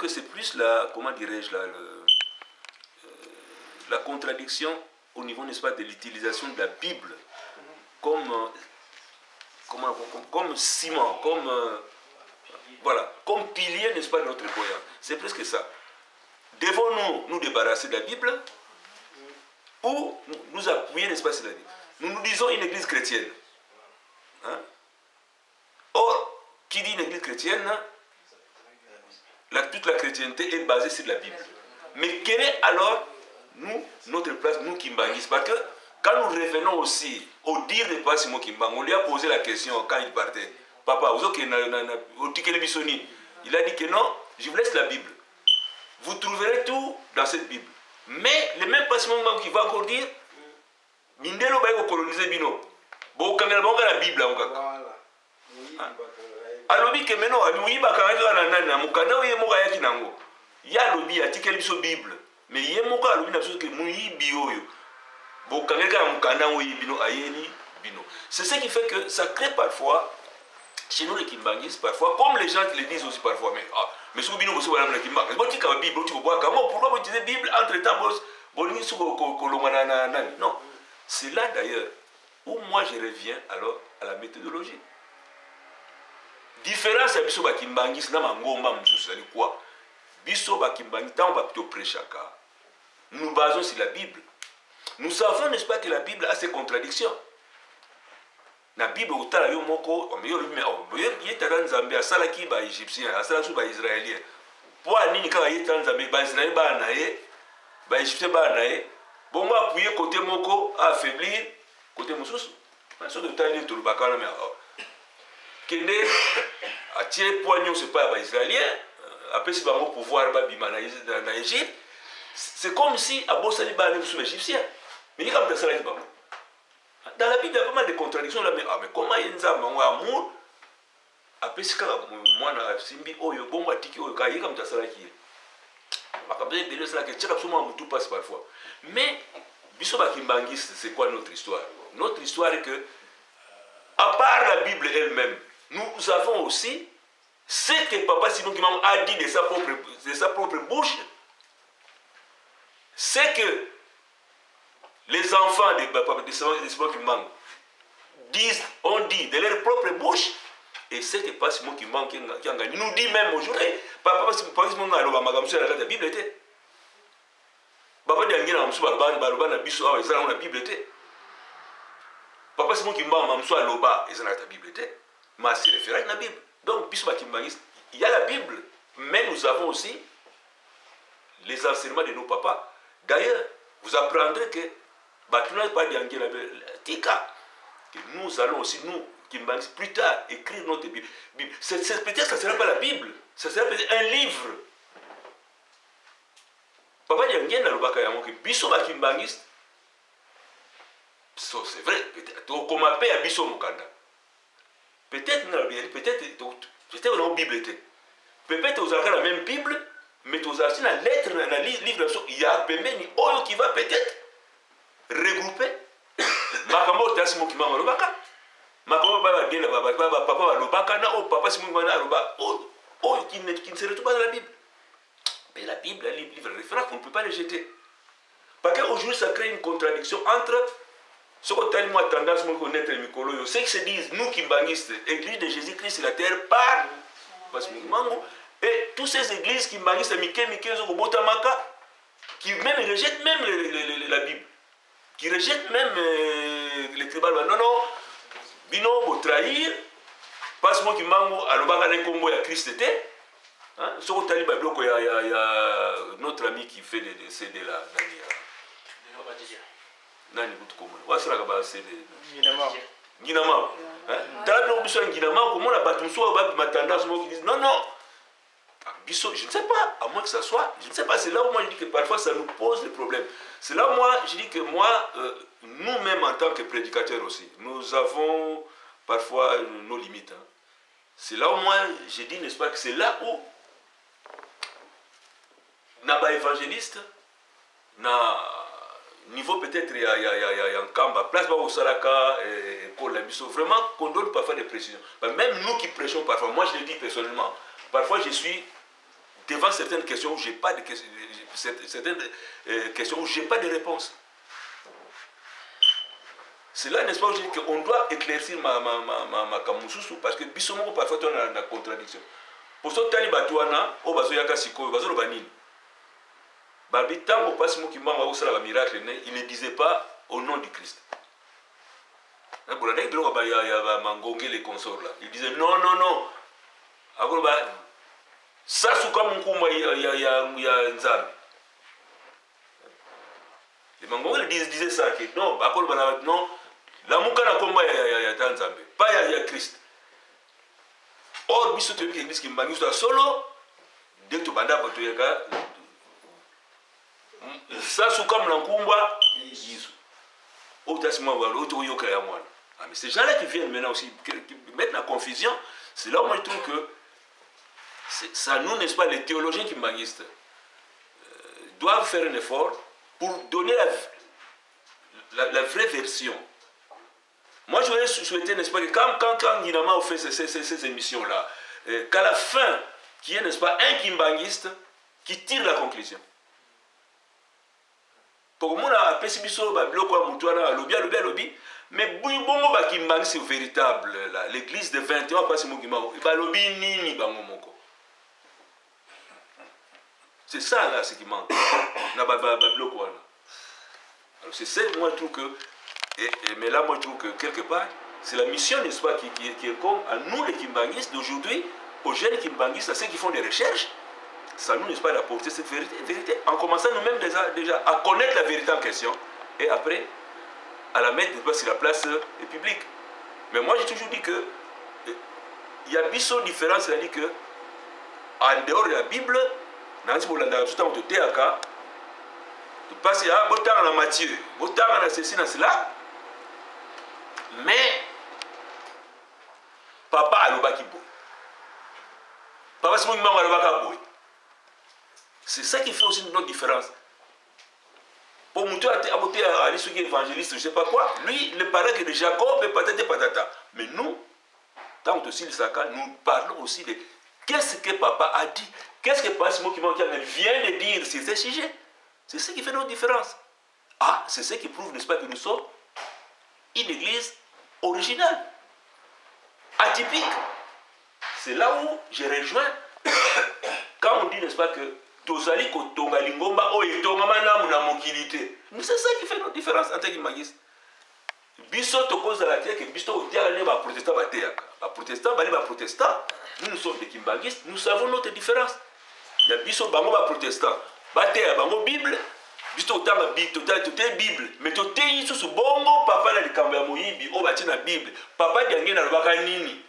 que c'est plus la, comment dirais-je, la contradiction au niveau, n'est-ce pas, de l'utilisation de la Bible comme, comme ciment, comme, voilà, comme pilier, n'est-ce pas, de notre croyance. C'est presque ça. Devons-nous nous débarrasser de la Bible ou nous appuyer, n'est-ce pas, sur la Bible? Nous disons une église chrétienne. Hein? Or, qui dit une église chrétienne, toute la chrétienté est basée sur la Bible. Mais quelle est alors notre place, nous Kimbanguis? Parce que quand nous revenons aussi au dire de Papa Simon Kimbang, on lui a posé la question quand il partait. Papa, il a dit que non, je vous laisse la Bible. Vous trouverez tout dans cette Bible. Mais le même Papa Simon Kimbang qui va encore dire, Mindelo va coloniser Bino. Bon, quand il la Bible, alobi que maintenant, il y a lobby article biso Bible. Mais il y a mon cas, c'est ce qui fait que ça crée parfois, chez nous les Kimbanguis, parfois, comme les gens le disent aussi parfois, mais ce que vous avez la Bible, pourquoi vous utilisez la Bible entre-temps, non. C'est là d'ailleurs où moi je reviens alors à la méthodologie. Différence à biso Kimbangis, na mangomba msusu, c'est quoi? Biso Kimbangis, tant va plutôt prêchaka. Nous basons sur la Bible. Nous savons, n'est-ce pas, que la Bible a ses contradictions. La Bible, il y a des Zambie, il y a des Égyptiens, il y a des Israéliens. Pour aller dans les Zambie, les Israéliens, les Égyptiens, bon, on appuyer côté moko, affaiblir côté moussous. Ce que tu as dit, tout le bacana, mais Kende, à tirer poignon, c'est pas les Israéliens. Après, c'est pas mon pouvoir, dans l'Égypte. C'est comme si à Bossali Bané sous l'Égyptien. Mais il y a comme ça. Dans la Bible, il y a pas mal de contradictions là. Mais comment il y a un amour? Après, c'est quand moi, je suis bon, il y a comme ça. Parfois. Mais, c'est quoi notre histoire? Notre histoire est que, à part la Bible elle-même, nous avons aussi ce que Papa Simon Kimbang a dit de sa propre bouche. C'est que les enfants de Simon Kimbang ont dit de leur propre bouche, et c'est que Papa Simon Kimbang qui nous dit même aujourd'hui, Papa Simon Kimbang a dit que la Bible était. Papa Diangina a dit que la Bible était. Papa Simon Kimbang a dit que la Bible était. Mais c'est référé à la Bible. Donc, il y a la Bible, mais nous avons aussi les enseignements de nos papas. D'ailleurs, vous apprendrez que nous allons aussi, nous, plus tard, écrire notre Bible. Peut-être que ça ne sera pas la Bible, ça sera peut-être un livre. Papa Diangien n'a pas dit que Bisso Kimbangiste, c'est vrai, peut-être, comme appelle à Bisso Mokanda. Peut-être que la Bible était. Peut-être vous avez la même Bible, mais vous avez la lettre, dans le livre, il y a un qui va peut-être regrouper. Makambo Tassimo qui m'a malobaka. Makambo papa malobaka, papa Simon malobaka. Qui ne se retrouve pas dans la Bible. Mais la Bible, le livre référent, on ne peut pas le jeter. Parce qu'aujourd'hui, ça crée une contradiction entre ce que tu as tendance à connaître, ceux qui se disent, nous Kimbangistes, Église de Jésus-Christ sur la terre, par et toutes ces églises Kimbangistes, qui même rejettent même la Bible, qui rejettent même les tribales. Non, non, Bino, vous trahir, parce que Kimbango, alors il y a Christ était. Ce que tu as dit, il y a notre ami qui fait des CD là. Nani kutukomo wasala kaba CD Guinama tala bi biso Guinama comment la batumso ba matandance mo qui disent non non biso je ne sais pas à moins que ça soit je ne sais pas c'est là où moi je dis que parfois ça nous pose des problèmes c'est là où moi je dis que moi nous-mêmes en tant que prédicateurs aussi nous avons parfois nos limites c'est là où moi je dis n'est-ce pas que c'est là où n'a pas évangéliste n'a niveau peut-être il y a un Kamba, place au Salaka et pour la mission. Vraiment, qu'on donne parfois des précisions. Même nous qui prêchons parfois, moi je le dis personnellement, parfois je suis devant certaines questions où j'ai pas de certaines questions où j'ai pas de réponse. C'est là, n'est-ce pas, qu'on doit éclaircir ma kamususu parce que bisomoko parfois on a la contradiction. Pour ça, tali batuana, o bazo yaka siko, bazo lo banini. Babi tango pasi mo kimanga o sala ba miracle ne, il ne disait pas au nom du Christ. Pour la il y a mangongé les consorts là. Il disait non non non. Akolo ba ça sous comme un kumba ya nzambe. Les mangongé disaient ça que non, akolo ba non. La muka na komba ya Tanzambe, pas ya Christ. Or, biso te l'église qui mbangi solo, dès que tu banda bato yaka, ça sous comme l'enkumba, Jésus. Autasima walo, auto yoka ya mwana. Ah, mais ces gens-là qui viennent maintenant aussi, qui mettent la confusion, c'est là où moi je trouve que ça, nous, n'est-ce pas, les théologiens qui m'anguistent, doivent faire un effort pour donner la vraie version. Moi, j'aurais souhaité, n'est-ce pas, que quand Guinama fait ces émissions-là, qu'à la fin, qu'il y ait, n'est-ce pas, un kimbanguiste qui tire la conclusion. Pour moi, à Pessibiso, lobby, mais bongo ba kimbanguiste c'est véritable. L'église de 21, pas si mon kimbango, lobby nini bango moko. C'est ça là, ce qui manque. Alors c'est ça, moi, je trouve que. Mais là, moi, je trouve que quelque part, c'est la mission, n'est-ce pas, qui est comme à nous, les kimbanguistes d'aujourd'hui, aux jeunes kimbanguistes, à ceux qui font des recherches, ça nous, n'est-ce pas, d'apporter cette vérité, en commençant nous-mêmes déjà à connaître la vérité en question, et après, à la mettre, n'est-ce pas, sur la place publique. Mais moi, j'ai toujours dit que il y a une différence, c'est-à-dire que, en dehors de la Bible, dans ce moment-là, tout le temps, tu es à parce qu'il y a autant en Matthieu, autant en ceci, dans cela. Mais, papa a le baki boy. Papa, c'est mon maman a le baki boy. C'est ça qui fait aussi une autre différence. Pour monter à l'issue évangéliste, je ne sais pas quoi, lui, le parent de Jacob et patata patata. Mais nous, tant aussi le Saka, nous parlons aussi de qu'est-ce que papa a dit, qu'est-ce que papa Simon qui vient de dire sur ce sujet. C'est ce qui fait notre différence. Ah, c'est ce qui prouve, n'est-ce pas, que nous sommes une église originale, atypique. C'est là où je rejoins quand on dit, n'est-ce pas, que Tozali Kotonga Lingomba o Etonga Manam na Mokilité. Mais c'est ça qui fait notre différence en tant qu'imagiste. Biso to cause de la terre que biso au terre les protestants batéa. Les protestants les protestants, nous sommes des kimbangistes, nous savons notre différence. Il y a biso bango ba protestants. Batéa bango Bible. Biso otanga Bible, mais to te yiso su bongo papa na likambo ya moyibi o bati na Bible. Papa diangé na lobaka nini.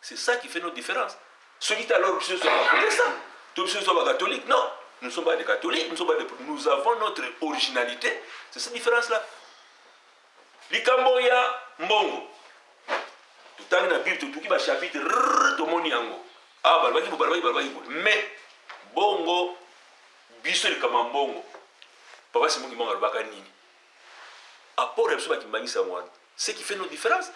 C'est ça qui fait notre différence. Ceux qui alors biso sont pas protestants. Tous ceux qui sont pas catholiques, non. Nous ne sommes pas des catholiques, nous avons notre originalité. C'est cette différence-là. Likambo ya mbongo. Tout le temps, Bible, tout qui va chapitre, tout le monde yango. Ah, balbaki. Mais, bongo, biso likambo mbongo. Papa, c'est moi qui m'en baka nini. Apport, c'est ce qui fait notre différence.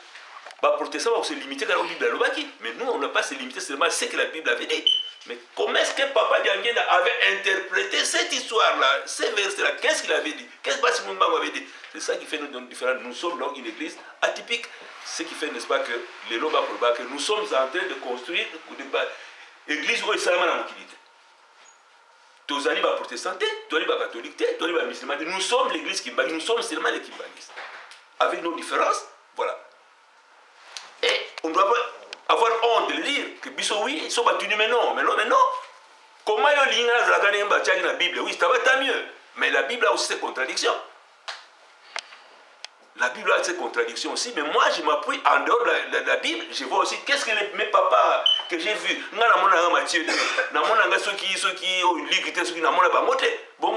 Les protestants vont se limiter à la Bible, mais nous, on n'a pas se limiter seulement à ce que la Bible avait dit. Mais comment est-ce que Papa Diangena avait interprété cette histoire-là, ces versets-là? Qu'est-ce qu'il avait dit? Qu'est-ce que Simon Mbang avait dit? C'est ça qui fait notre différence. Nous sommes donc une église atypique. Ce qui fait, n'est-ce pas, que les lois que nous sommes en train de construire une église où il s'est la mobilité. Tozali va protestanté, Tozali va catholique, Tozali va musulman. Nous sommes l'église qui nous sommes seulement les kimbangistes. Avec nos différences, voilà. Et on ne doit pas avoir honte de le dire que biso oui, ils sont battus, mais non. Comment ils ont la Bible? Oui, ça va tant mieux. Mais la Bible a aussi ses contradictions. La Bible a ses contradictions aussi, mais moi je m'appuie en dehors de la Bible. Je vois aussi qu'est-ce que mes papas que j'ai vu. Matthieu, ceux qui liquident, ceux qui n'ont pas monté. Bon,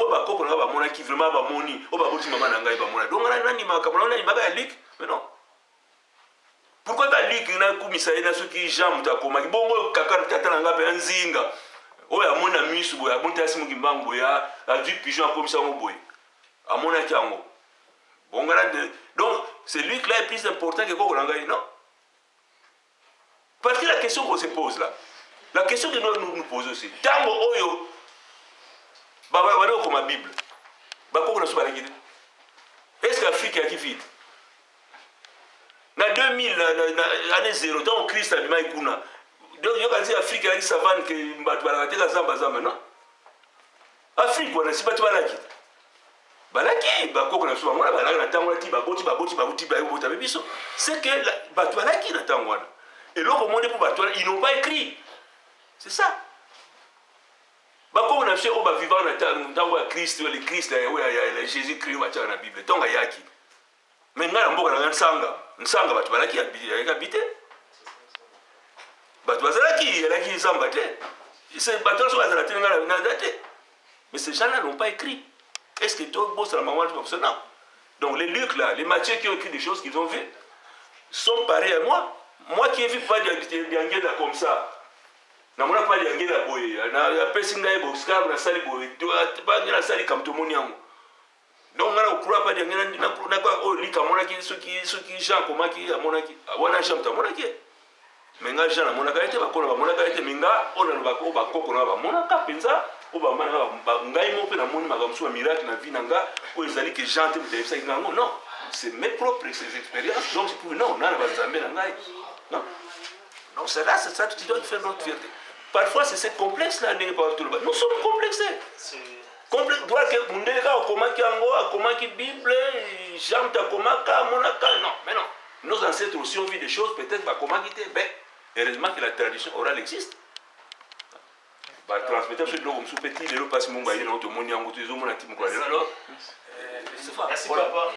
qui vraiment va moni, on va voir si maman n'a pas monté. Donc, on a mais non. Pourquoi tu as dit que tu as ceux qui jamment ta commande? Bon, kaka tata nanga pe nzinga. Oh, ya mona misu boya, monte asimu kimbango ya, a du pigeon comme ça au boy. A mona kiango. Bon, donc, c'est lui qui est plus important que Kokolanga, non? Parce que la question qu'on se pose là, La question que nous posons aussi, tango oyo, baba comme la Bible, bako na soba la. Est-ce que l'Afrique est qui vide? Na 2000, année 0, tant Christ a mis maïkouna. Donc il y a l'Afrique qui savane que mbatu la zamba zamba non? Afrique wana si batu balaki. Balaki bako na soba mona balaki na tango ti baboti babota biso. C'est que batu balaki na tango wana. Et là, comment pour batu ils n'ont pas écrit. C'est ça. Bako na chez oba vivant na tango ya Christ, le Christ ya Jésus Christ wa dans la Bible. Tonga yaki. Mais ngala mboka na nsanga batu balaki habité. Batu bazalaki yaki zamba te. C'est batu so bazalaki ngala na date. Mais ces gens-là n'ont pas écrit. Est-ce que toi boss la maman comme ça? Non. Donc les Luc là, les Matthieu qui ont écrit des choses qu'ils ont vues sont pareils à moi. Moi qui ai vu pas d'angela comme ça. Na mona pas d'angela boye. Na pesinga ebo scab na sali boye. Pas na sali comme tout le monde. Donc on ne croit pas d'angela na quoi oh lika mona qui ceux qui Jean comment qui mona qui wana Jean ta mona qui. Menga Jean na mona ka ete ba kona ba mona ka ete minga ona ba ko ba koko na ba mona ka penza o ba mana ba ngai mo pe na moni makamsu miracle na vie nanga o ezali que Jean te mutef ça ngango non. C'est mes propres expériences donc je peux non na ba nzambe na ngai. Non. Donc c'est ça tu dois faire notre fierté. Parfois c'est cette complexe-là, nous sommes complexés. Complexe, toi que Mundeka a comment Ango, a comment Bible, Jean ta comment Monaka, non, mais non. Nos ancêtres aussi ont vu des choses, peut-être pas comment quitter, mais heureusement que la tradition orale existe. Bah transmettre ce dont on sous petit, les lots passent mon bail, non, tout le monde y a un goutte de zoom, on a dit mon alors. C'est pas. Merci papa.